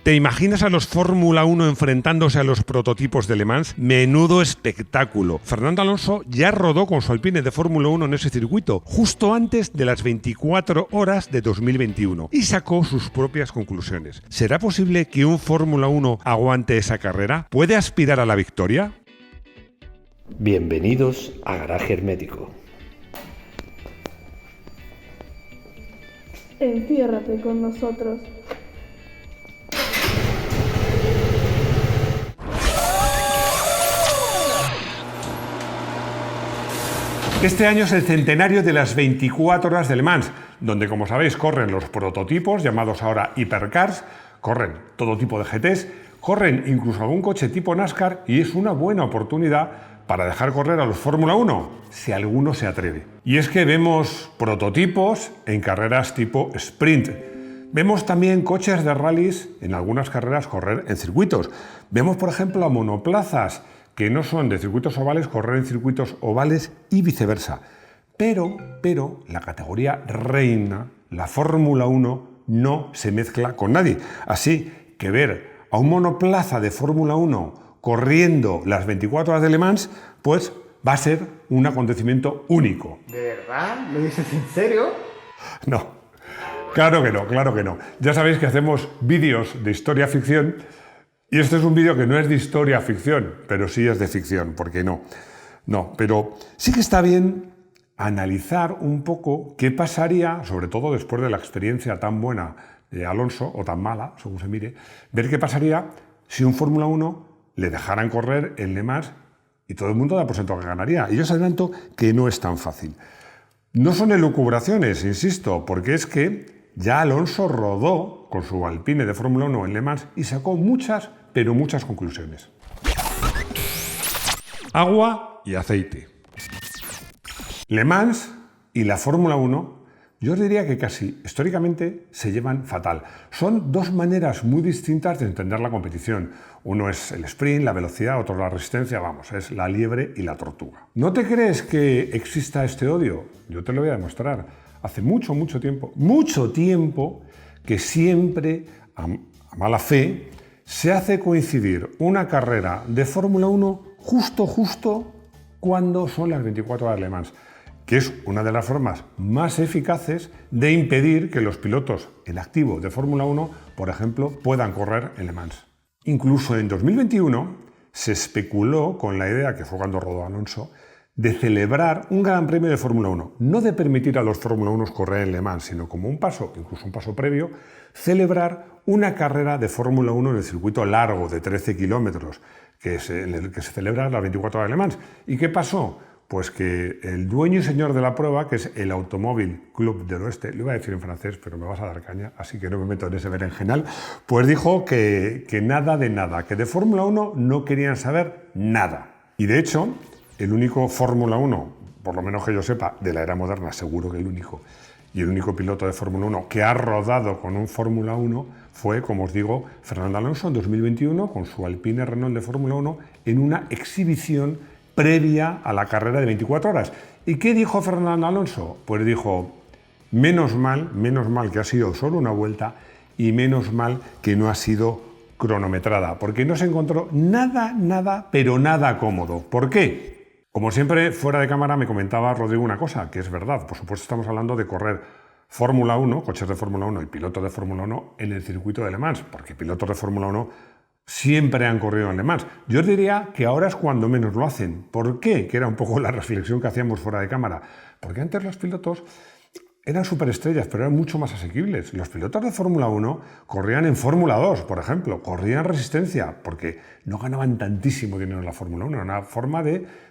¿Te imaginas a los Fórmula 1 enfrentándose a los prototipos de Le Mans? Menudo espectáculo. Fernando Alonso ya rodó con su Alpine de Fórmula 1 en ese circuito, justo antes de las 24 horas de 2021, y sacó sus propias conclusiones. ¿Será posible que un Fórmula 1 aguante esa carrera? ¿Puede aspirar a la victoria? Bienvenidos a Garaje Hermético. Enciérrate con nosotros. Este año es el centenario de las 24 horas de Le Mans, donde, como sabéis, corren los prototipos, llamados ahora hipercars, corren todo tipo de GTs, corren incluso algún coche tipo NASCAR, y es una buena oportunidad para dejar correr a los Fórmula 1, si alguno se atreve. Y es que vemos prototipos en carreras tipo sprint. Vemos también coches de rallies en algunas carreras correr en circuitos. Vemos, por ejemplo, a monoplazas que no son de circuitos ovales correr en circuitos ovales y viceversa. Pero la categoría reina, la Fórmula 1, no se mezcla con nadie. Así que ver a un monoplaza de Fórmula 1 corriendo las 24 horas de Le Mans, pues va a ser un acontecimiento único. ¿De verdad? ¿Lo dices en serio? No, claro que no, claro que no. Ya sabéis que hacemos vídeos de historia ficción y este es un vídeo que no es de historia ficción, pero sí es de ficción, ¿por qué no? No, pero sí que está bien analizar un poco qué pasaría, sobre todo después de la experiencia tan buena de Alonso, o tan mala, según se mire, ver qué pasaría si un Fórmula 1 le dejaran correr en Le Mans y todo el mundo da por sentado que ganaría. Y yo os adelanto que no es tan fácil. No son elucubraciones, insisto, porque es que ya Alonso rodó con su Alpine de Fórmula 1 en Le Mans y sacó muchas, pero muchas conclusiones. Agua y aceite. Le Mans y la Fórmula 1, yo os diría que casi históricamente se llevan fatal. Son dos maneras muy distintas de entender la competición. Uno es el sprint, la velocidad, otro la resistencia, vamos, es la liebre y la tortuga. ¿No te crees que exista este odio? Yo te lo voy a demostrar. Hace mucho tiempo que siempre, a mala fe, se hace coincidir una carrera de Fórmula 1 justo cuando son las 24 horas de Le Mans, que es una de las formas más eficaces de impedir que los pilotos en activo de Fórmula 1, por ejemplo, puedan correr en Le Mans. Incluso en 2021 se especuló con la idea, que fue cuando rodó Alonso, de celebrar un Gran Premio de Fórmula 1, no de permitir a los Fórmula 1 correr en Le Mans, sino como un paso, incluso un paso previo, celebrar una carrera de Fórmula 1 en el circuito largo de 13 kilómetros, en el que se celebra las 24 horas de Le Mans. ¿Y qué pasó? Pues que el dueño y señor de la prueba, que es el Automóvil Club del Oeste, lo iba a decir en francés, pero me vas a dar caña, así que no me meto en ese berenjenal, pues dijo que nada de nada, que de Fórmula 1 no querían saber nada. Y de hecho, el único Fórmula 1, por lo menos que yo sepa, de la era moderna, seguro que el único, y el único piloto de Fórmula 1 que ha rodado con un Fórmula 1 fue, como os digo, Fernando Alonso en 2021 con su Alpine Renault de Fórmula 1 en una exhibición previa a la carrera de 24 horas. ¿Y qué dijo Fernando Alonso? Pues dijo, menos mal que ha sido solo una vuelta y menos mal que no ha sido cronometrada, porque no se encontró nada, pero nada cómodo. ¿Por qué? Como siempre, fuera de cámara me comentaba Rodrigo una cosa, que es verdad. Por supuesto estamos hablando de correr Fórmula 1, coches de Fórmula 1 y pilotos de Fórmula 1 en el circuito de Le Mans, porque pilotos de Fórmula 1 siempre han corrido en Le Mans. Yo os diría que ahora es cuando menos lo hacen. ¿Por qué? Que era un poco la reflexión que hacíamos fuera de cámara. Porque antes los pilotos eran superestrellas, pero eran mucho más asequibles. Los pilotos de Fórmula 1 corrían en Fórmula 2, por ejemplo, corrían resistencia, porque no ganaban tantísimo dinero en la Fórmula 1. Era una forma de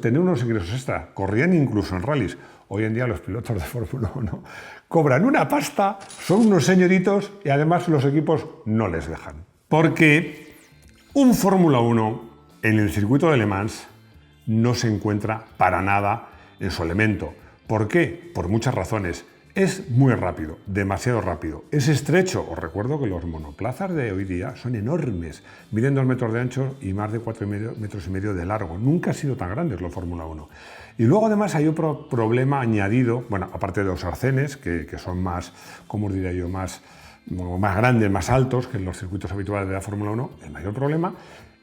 tener unos ingresos extra. Corrían incluso en rallies. Hoy en día los pilotos de Fórmula 1 cobran una pasta, son unos señoritos y además los equipos no les dejan. Porque un Fórmula 1 en el circuito de Le Mans no se encuentra para nada en su elemento. ¿Por qué? Por muchas razones. Es muy rápido, demasiado rápido. Es estrecho. Os recuerdo que los monoplazas de hoy día son enormes. Miden 2 metros de ancho y más de 4,5 metros de largo. Nunca han sido tan grandes los Fórmula 1. Y luego además hay otro problema añadido, bueno, aparte de los arcenes, que son más, ¿cómo os diría yo?, más más grandes, más altos que en los circuitos habituales de la Fórmula 1. El mayor problema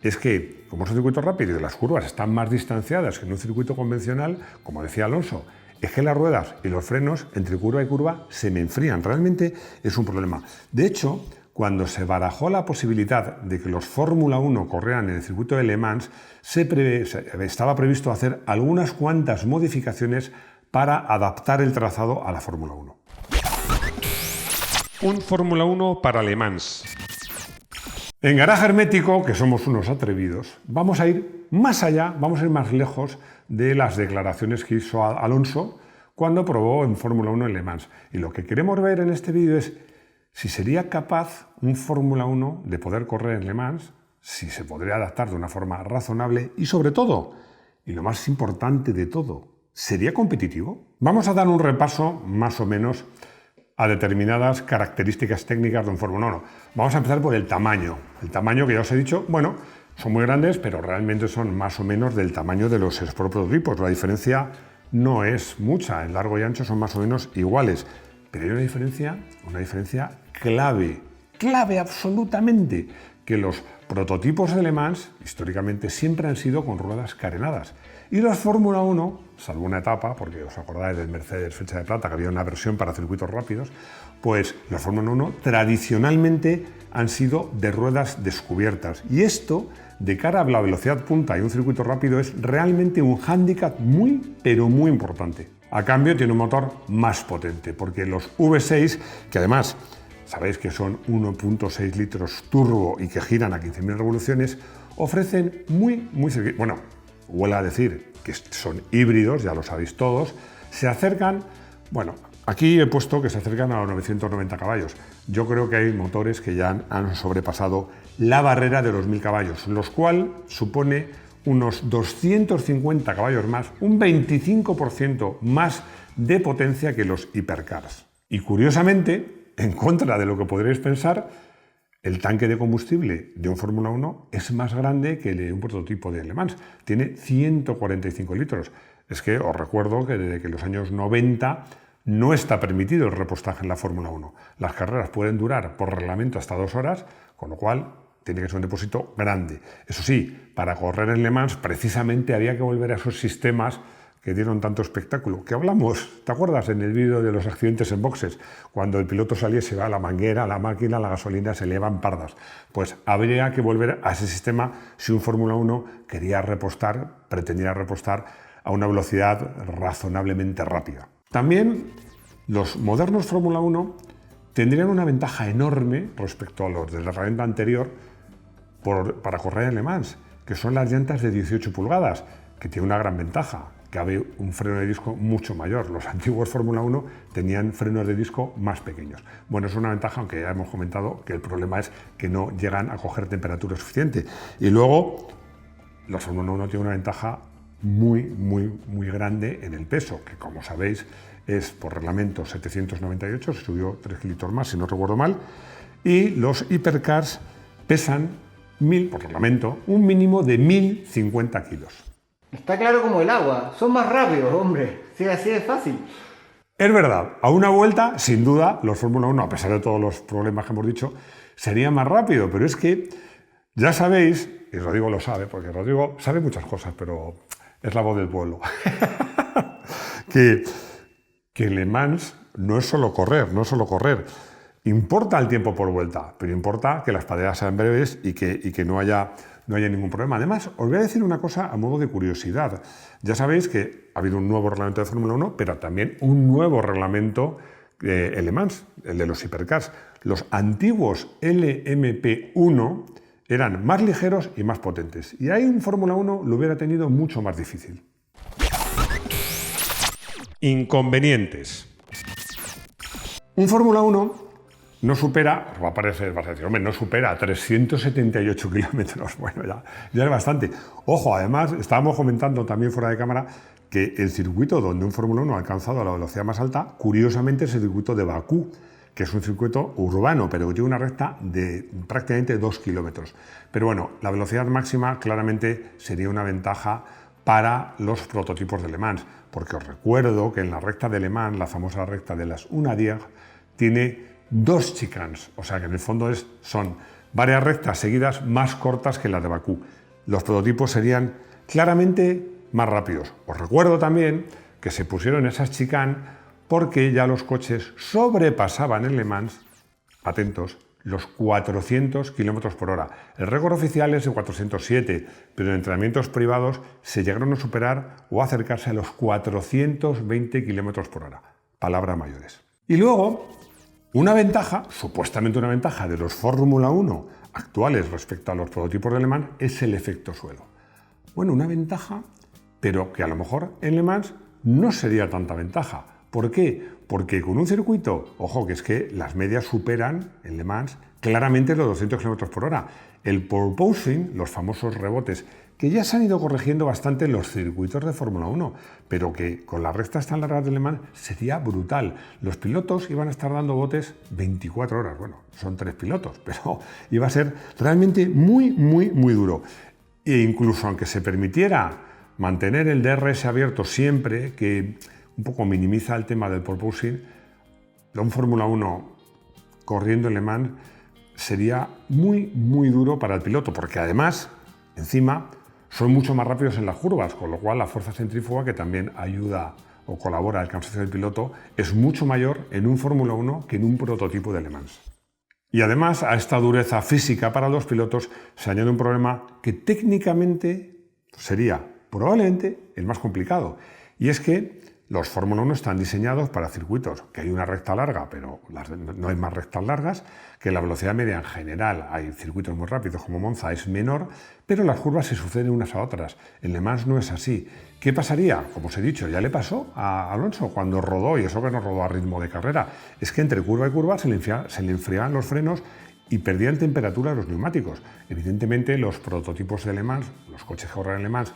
es que, como es un circuito rápido y las curvas están más distanciadas que en un circuito convencional, como decía Alonso, es que las ruedas y los frenos entre curva y curva se me enfrían. Realmente es un problema. De hecho, cuando se barajó la posibilidad de que los Fórmula 1 corrieran en el circuito de Le Mans, estaba previsto hacer algunas cuantas modificaciones para adaptar el trazado a la Fórmula 1. Un Fórmula 1 para Le Mans. En Garaje Hermético, que somos unos atrevidos, vamos a ir más allá, vamos a ir más lejos de las declaraciones que hizo Alonso cuando probó en Fórmula 1 en Le Mans. Y lo que queremos ver en este vídeo es si sería capaz un Fórmula 1 de poder correr en Le Mans, si se podría adaptar de una forma razonable y sobre todo, y lo más importante de todo, ¿sería competitivo? Vamos a dar un repaso más o menos a determinadas características técnicas de un Fórmula 1. Vamos a empezar por el tamaño. El tamaño que ya os he dicho, bueno, son muy grandes, pero realmente son más o menos del tamaño de los prototipos. La diferencia no es mucha, en largo y ancho son más o menos iguales. Pero hay una diferencia clave absolutamente, que los prototipos de Le Mans históricamente siempre han sido con ruedas carenadas. Y los Fórmula 1, salvo una etapa, porque os acordáis del Mercedes Flecha de Plata, que había una versión para circuitos rápidos, pues los Fórmula 1 tradicionalmente han sido de ruedas descubiertas. Y esto, de cara a la velocidad punta y un circuito rápido, es realmente un hándicap pero muy importante. A cambio, tiene un motor más potente, porque los V6, que además sabéis que son 1.6 litros turbo y que giran a 15.000 revoluciones, ofrecen bueno, huele a decir que son híbridos, ya lo sabéis todos, se acercan, bueno, aquí he puesto que se acercan a los 990 caballos. Yo creo que hay motores que ya han sobrepasado la barrera de los 1000 caballos, lo cual supone unos 250 caballos más, un 25% más de potencia que los hipercars. Y curiosamente, en contra de lo que podréis pensar, el tanque de combustible de un Fórmula 1 es más grande que el de un prototipo de Le Mans. Tiene 145 litros. Es que os recuerdo que desde los años 90 no está permitido el repostaje en la Fórmula 1. Las carreras pueden durar por reglamento hasta 2 horas, con lo cual tiene que ser un depósito grande. Eso sí, para correr en Le Mans precisamente había que volver a esos sistemas que dieron tanto espectáculo, que hablamos, ¿te acuerdas? En el vídeo de los accidentes en boxes, cuando el piloto salía, se va a la manguera, la máquina, la gasolina, se elevan pardas. Pues habría que volver a ese sistema si un Fórmula 1 pretendía repostar a una velocidad razonablemente rápida. También los modernos Fórmula 1 tendrían una ventaja enorme respecto a los de la herramienta anterior para correr en Le Mans, que son las llantas de 18 pulgadas, que tiene una gran ventaja, que había un freno de disco mucho mayor. Los antiguos Fórmula 1 tenían frenos de disco más pequeños. Bueno, es una ventaja, aunque ya hemos comentado que el problema es que no llegan a coger temperatura suficiente. Y luego, los Fórmula 1 tienen una ventaja muy grande en el peso, que como sabéis es por reglamento 798, se subió 3 kilos más, si no recuerdo mal, y los hipercars pesan por reglamento, un mínimo de 1050 kilos. Está claro como el agua. Son más rápidos, hombre. Sí, así de fácil. Es verdad, a una vuelta, sin duda, los Fórmula 1, a pesar de todos los problemas que hemos dicho, sería más rápido. Pero es que ya sabéis, y Rodrigo lo sabe, porque Rodrigo sabe muchas cosas, pero es la voz del pueblo, que Le Mans no es solo correr. Importa el tiempo por vuelta, pero importa que las paradas sean breves y que no haya ningún problema. Además, os voy a decir una cosa a modo de curiosidad. Ya sabéis que ha habido un nuevo reglamento de Fórmula 1, pero también un nuevo reglamento en Le Mans, el de los hipercars. Los antiguos LMP1 eran más ligeros y más potentes. Y ahí un Fórmula 1 lo hubiera tenido mucho más difícil. Inconvenientes. Un Fórmula 1 no supera, os va a decir, hombre, no supera 378 kilómetros. Bueno, ya es bastante. Ojo, además, estábamos comentando también fuera de cámara que el circuito donde un Fórmula 1 ha alcanzado la velocidad más alta, curiosamente es el circuito de Bakú, que es un circuito urbano, pero que tiene una recta de prácticamente 2 kilómetros. Pero bueno, la velocidad máxima claramente sería una ventaja para los prototipos de Le Mans, porque os recuerdo que en la recta de Le Mans, la famosa recta de las Unadier, tiene 2 chicanes, o sea que en el fondo son varias rectas seguidas más cortas que las de Bakú. Los prototipos serían claramente más rápidos. Os recuerdo también que se pusieron esas chicanes porque ya los coches sobrepasaban en Le Mans, atentos, los 400 km por hora. El récord oficial es de 407, pero en entrenamientos privados se llegaron a superar o acercarse a los 420 km por hora. Palabras mayores. Y luego, una ventaja, supuestamente una ventaja de los Fórmula 1 actuales respecto a los prototipos de Le Mans es el efecto suelo. Bueno, una ventaja, pero que a lo mejor en Le Mans no sería tanta ventaja. ¿Por qué? Porque con un circuito, ojo, que es que las medias superan en Le Mans claramente los 200 km por hora. El porpoising, los famosos rebotes, que ya se han ido corrigiendo bastante en los circuitos de Fórmula 1, pero que con las rectas tan largas de Le Mans sería brutal. Los pilotos iban a estar dando botes 24 horas. Bueno, son 3 pilotos, pero iba a ser realmente muy duro. E incluso aunque se permitiera mantener el DRS abierto siempre, que un poco minimiza el tema del porpoising, un Fórmula 1 corriendo en Le Mans sería muy duro para el piloto, porque además, encima, son mucho más rápidos en las curvas, con lo cual la fuerza centrífuga, que también ayuda o colabora al cansancio del piloto, es mucho mayor en un Fórmula 1 que en un prototipo de Le Mans. Y además, a esta dureza física para los pilotos se añade un problema que técnicamente sería probablemente el más complicado, y es que los Fórmula 1 están diseñados para circuitos que hay una recta larga, pero no hay más rectas largas, que la velocidad media en general, hay circuitos muy rápidos como Monza, es menor, pero las curvas se suceden unas a otras. En Le Mans no es así. ¿Qué pasaría? Como os he dicho, ya le pasó a Alonso cuando rodó, y eso que no rodó a ritmo de carrera, es que entre curva y curva se le enfriaban los frenos y perdían temperatura los neumáticos. Evidentemente, los prototipos de Le Mans, los coches que corren en Le Mans,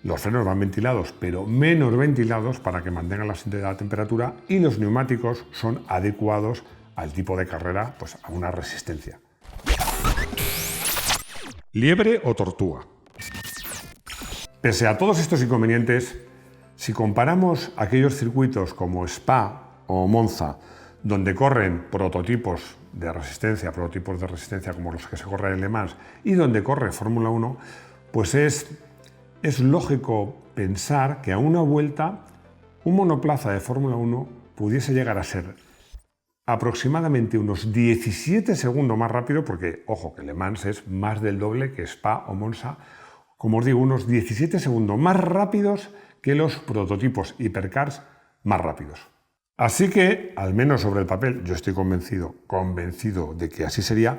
los frenos van ventilados, pero menos ventilados para que mantengan la temperatura, y los neumáticos son adecuados al tipo de carrera, pues a una resistencia. ¿Liebre o tortuga? Pese a todos estos inconvenientes, si comparamos aquellos circuitos como Spa o Monza, donde corren prototipos de resistencia como los que se corren en Le Mans, y donde corre Fórmula 1, pues es lógico pensar que a una vuelta un monoplaza de Fórmula 1 pudiese llegar a ser aproximadamente unos 17 segundos más rápido, porque, ojo, que Le Mans es más del doble que Spa o Monza, como os digo, unos 17 segundos más rápidos que los prototipos hipercars más rápidos. Así que, al menos sobre el papel, yo estoy convencido de que así sería,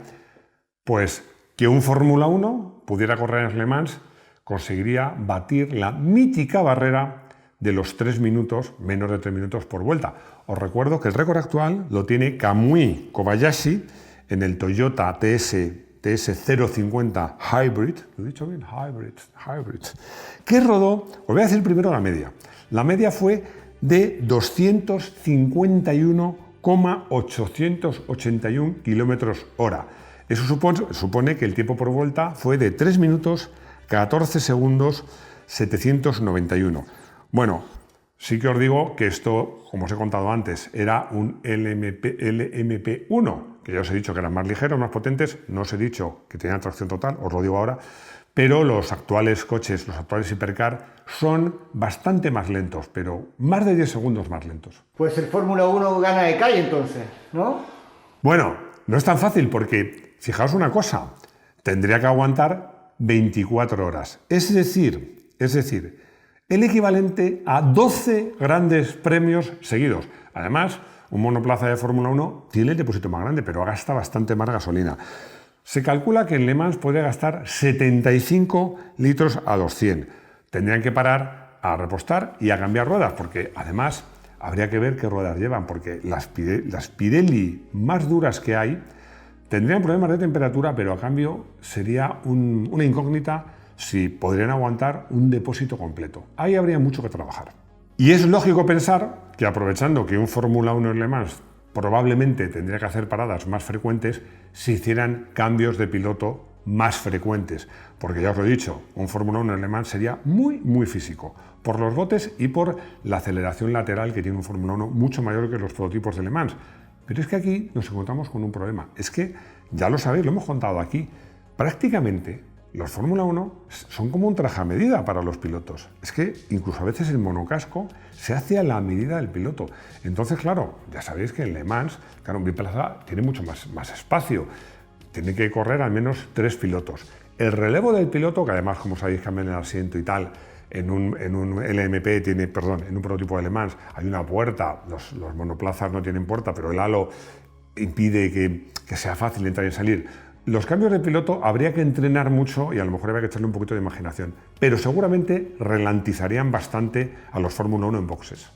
pues que un Fórmula 1 pudiera correr en Le Mans conseguiría batir la mítica barrera de los 3 minutos, menos de 3 minutos por vuelta. Os recuerdo que el récord actual lo tiene Kamui Kobayashi en el Toyota TS050 Hybrid, ¿lo he dicho bien? Hybrid, que rodó, os voy a decir primero la media. La media fue de 251,881 km/h. Eso supone que el tiempo por vuelta fue de 3 minutos 14 segundos 791. Bueno, sí que os digo que esto, como os he contado antes, era un LMP1, que ya os he dicho que eran más ligeros, más potentes, no os he dicho que tenían tracción total, os lo digo ahora, pero los actuales coches, los actuales hipercar, son bastante más lentos, pero más de 10 segundos más lentos. Pues el Fórmula 1 gana de calle entonces, ¿no? Bueno, no es tan fácil porque, fijaos una cosa, tendría que aguantar 24 horas. Es decir, el equivalente a 12 grandes premios seguidos. Además, un monoplaza de Fórmula 1 tiene el depósito más grande, pero gasta bastante más gasolina. Se calcula que en Le Mans puede gastar 75 litros a los 100. Tendrían que parar a repostar y a cambiar ruedas, porque además habría que ver qué ruedas llevan, porque las Pirelli más duras que hay tendrían problemas de temperatura, pero a cambio sería una incógnita si podrían aguantar un depósito completo. Ahí habría mucho que trabajar. Y es lógico pensar que, aprovechando que un Fórmula 1 en Le Mans probablemente tendría que hacer paradas más frecuentes, se hicieran cambios de piloto más frecuentes. Porque ya os lo he dicho, un Fórmula 1 en Le Mans sería muy físico, por los botes y por la aceleración lateral que tiene un Fórmula 1 mucho mayor que los prototipos de Le Mans. Pero es que aquí nos encontramos con un problema. Es que, ya lo sabéis, lo hemos contado aquí, prácticamente los Fórmula 1 son como un traje a medida para los pilotos. Es que incluso a veces el monocasco se hace a la medida del piloto. Entonces, claro, ya sabéis que en Le Mans, claro, un biplaza tiene mucho más espacio. Tiene que correr al menos 3 pilotos. El relevo del piloto, que además, como sabéis, cambian el asiento y tal, en un LMP en un prototipo de Le Mans hay una puerta, los monoplazas no tienen puerta, pero el halo impide que sea fácil entrar y salir. Los cambios de piloto habría que entrenar mucho y a lo mejor habría que echarle un poquito de imaginación, pero seguramente ralentizarían bastante a los Fórmula 1 en boxes.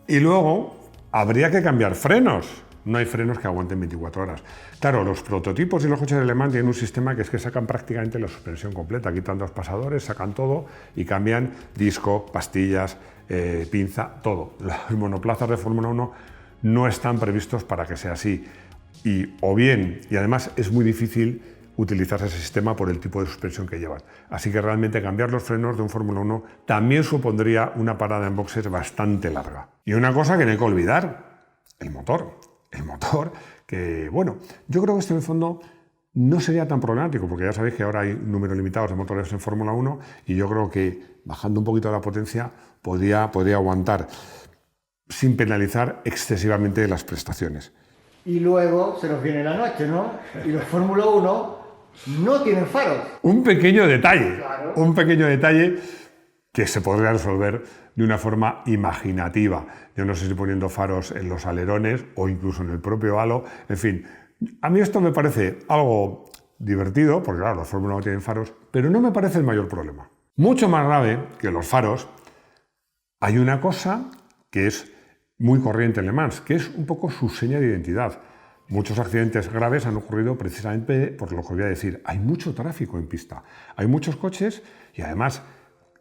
Y luego habría que cambiar frenos. No hay frenos que aguanten 24 horas. Claro, los prototipos y los coches de Le Mans tienen un sistema que es que sacan prácticamente la suspensión completa, quitan 2 pasadores, sacan todo y cambian disco, pastillas, pinza, todo. Los monoplazas de Fórmula 1 no están previstos para que sea así. Y además es muy difícil utilizar ese sistema por el tipo de suspensión que llevan. Así que realmente cambiar los frenos de un Fórmula 1 también supondría una parada en boxes bastante larga. Y una cosa que no hay que olvidar, el motor. El motor, que bueno, yo creo que esto en el fondo no sería tan problemático, porque ya sabéis que ahora hay números limitados de motores en Fórmula 1 y yo creo que bajando un poquito la potencia podría aguantar sin penalizar excesivamente las prestaciones. Y luego se nos viene la noche, ¿no? Y los Fórmula 1 no tienen faros. Un pequeño detalle, Claro. un pequeño detalle que se podría resolver de una forma imaginativa. Yo no sé si poniendo faros en los alerones o incluso en el propio halo. En fin, a mí esto me parece algo divertido, porque claro, los Fórmula 1 tienen faros, pero no me parece el mayor problema. Mucho más grave que los faros, hay una cosa que es muy corriente en Le Mans, que es un poco su seña de identidad. Muchos accidentes graves han ocurrido precisamente por lo que voy a decir. Hay mucho tráfico en pista, hay muchos coches y además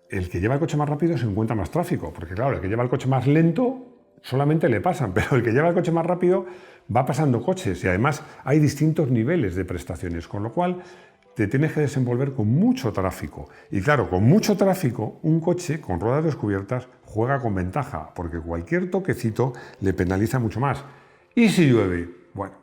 el que lleva el coche más rápido se encuentra más tráfico, porque claro, el que lleva el coche más lento solamente le pasan, pero el que lleva el coche más rápido va pasando coches y además hay distintos niveles de prestaciones, con lo cual te tienes que desenvolver con mucho tráfico. Y claro, con mucho tráfico, un coche con ruedas descubiertas juega con ventaja, porque cualquier toquecito le penaliza mucho más. ¿Y si llueve? Bueno,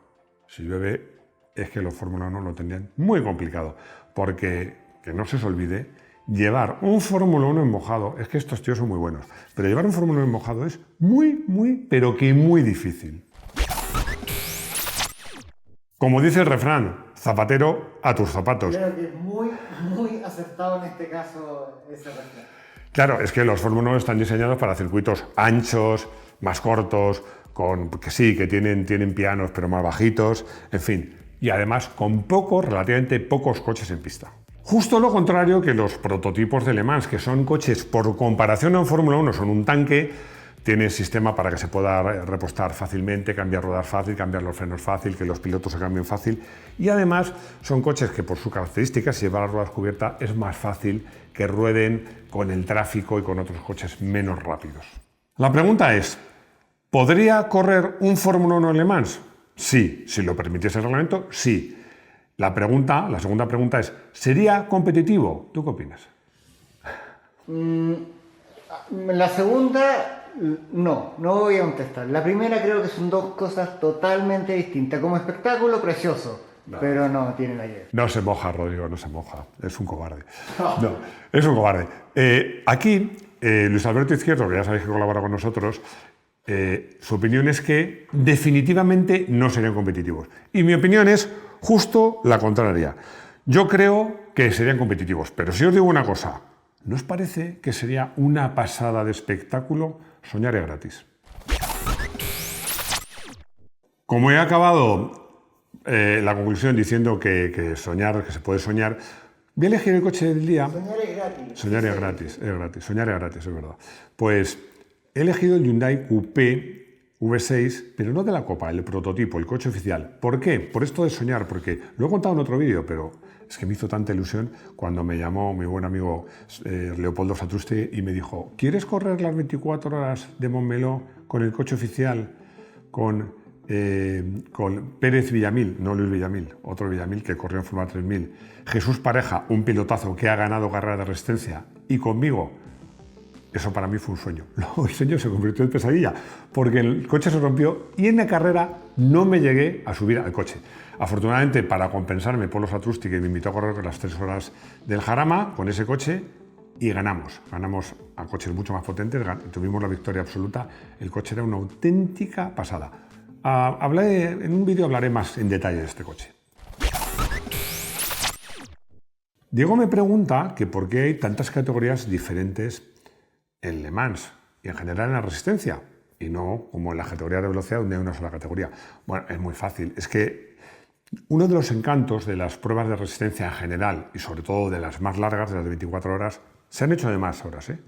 si llueve es que los Fórmula 1 lo tendrían muy complicado, porque, que no se os olvide, llevar un Fórmula 1 en mojado, es que estos tíos son muy buenos, pero llevar un Fórmula 1 en mojado es pero que muy difícil. Como dice el refrán, zapatero a tus zapatos. Creo que es muy acertado en este caso ese refrán. Claro, es que los Fórmula 1 están diseñados para circuitos anchos, más cortos, que tienen pianos pero más bajitos, en fin, y además con relativamente pocos coches en pista. Justo lo contrario que los prototipos de Le Mans, que son coches, por comparación a un Fórmula 1, son un tanque, tiene sistema para que se pueda repostar fácilmente, cambiar ruedas fácil, cambiar los frenos fácil, que los pilotos se cambien fácil, y además son coches que por sus características, si llevan las ruedas cubiertas, es más fácil que rueden con el tráfico y con otros coches menos rápidos. La pregunta es, ¿podría correr un Fórmula 1 en Le Mans? Sí, si lo permitiese el reglamento, sí. La segunda pregunta es, ¿sería competitivo? ¿Tú qué opinas? La segunda, no voy a contestar. La primera creo que son dos cosas totalmente distintas. Como espectáculo, precioso, pero no tiene nada que ver. No se moja, Rodrigo, no se moja. Es un cobarde. No, es un cobarde. Aquí, Luis Alberto Izquierdo, que ya sabéis que colabora con nosotros, su opinión es que definitivamente no serían competitivos. Y mi opinión es justo la contraria. Yo creo que serían competitivos, pero si os digo una cosa, ¿no os parece que sería una pasada de espectáculo? Soñar es gratis. Como he acabado la conclusión diciendo que se puede soñar, voy a elegir el coche del día. Soñar es gratis. Soñar es gratis, soñar es gratis, es verdad. Pues he elegido el Hyundai Coupé V6, pero no de la Copa, el prototipo, el coche oficial. ¿Por qué? Por esto de soñar, porque lo he contado en otro vídeo, pero es que me hizo tanta ilusión cuando me llamó mi buen amigo Leopoldo Satruste y me dijo, ¿quieres correr las 24 horas de Montmeló con el coche oficial, con Pérez Villamil, no Luis Villamil, otro Villamil que corrió en Fórmula 3000, Jesús Pareja, un pilotazo que ha ganado carrera de resistencia, y conmigo, Eso para mí fue un sueño. Luego el sueño se convirtió en pesadilla, porque el coche se rompió y en la carrera no me llegué a subir al coche. Afortunadamente, para compensarme, Polo Satrusti, que me invitó a correr con las 3 horas del Jarama, con ese coche, y ganamos. Ganamos a coches mucho más potentes, tuvimos la victoria absoluta. El coche era una auténtica pasada. En un vídeo hablaré más en detalle de este coche. Diego me pregunta que por qué hay tantas categorías diferentes en Le Mans y en general en la resistencia, y no como en la categoría de velocidad donde hay una sola categoría. Bueno, es muy fácil. Es que uno de los encantos de las pruebas de resistencia en general, y sobre todo de las más largas, de las de 24 horas, se han hecho de más horas, ¿eh?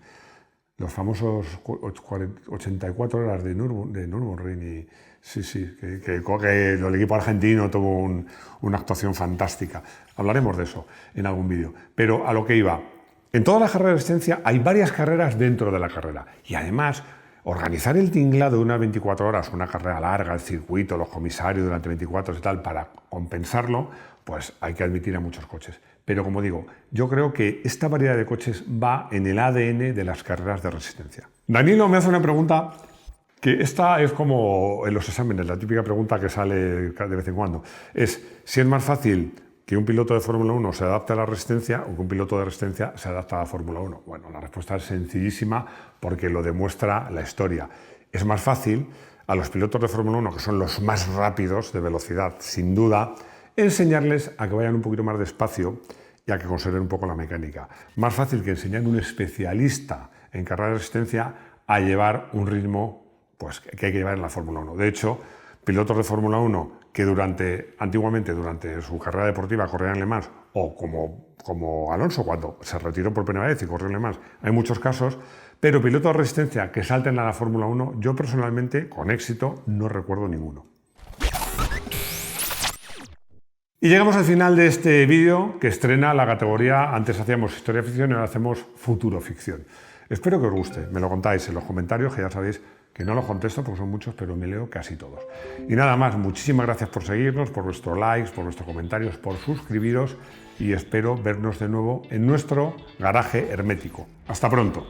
Los famosos 84 horas de Nürburgring, y sí, que el equipo argentino tuvo una actuación fantástica. Hablaremos de eso en algún vídeo. Pero a lo que iba, en todas las carreras de resistencia hay varias carreras dentro de la carrera. Y además, organizar el tinglado de unas 24 horas, una carrera larga, el circuito, los comisarios durante 24 horas y tal, para compensarlo, pues hay que admitir a muchos coches. Pero como digo, yo creo que esta variedad de coches va en el ADN de las carreras de resistencia. Danilo me hace una pregunta que esta es como en los exámenes, la típica pregunta que sale de vez en cuando. Es si es más fácil que un piloto de Fórmula 1 se adapte a la resistencia o que un piloto de resistencia se adapte a la Fórmula 1. Bueno, la respuesta es sencillísima porque lo demuestra la historia. Es más fácil a los pilotos de Fórmula 1, que son los más rápidos de velocidad, sin duda, enseñarles a que vayan un poquito más despacio y a que conserven un poco la mecánica. Más fácil que enseñar a un especialista en carrera de resistencia a llevar un ritmo pues, que hay que llevar en la Fórmula 1. De hecho, pilotos de Fórmula 1 que antiguamente durante su carrera deportiva corrían en Le Mans, o como Alonso cuando se retiró por primera vez y corrió en Le Mans, hay muchos casos, pero pilotos de resistencia que salten a la Fórmula 1, yo personalmente, con éxito, no recuerdo ninguno. Y llegamos al final de este vídeo que estrena la categoría, antes hacíamos historia ficción y ahora hacemos futuro ficción. Espero que os guste, me lo contáis en los comentarios, que ya sabéis que no los contesto porque son muchos, pero me leo casi todos. Y nada más, muchísimas gracias por seguirnos, por vuestros likes, por vuestros comentarios, por suscribiros y espero vernos de nuevo en nuestro garaje hermético. Hasta pronto.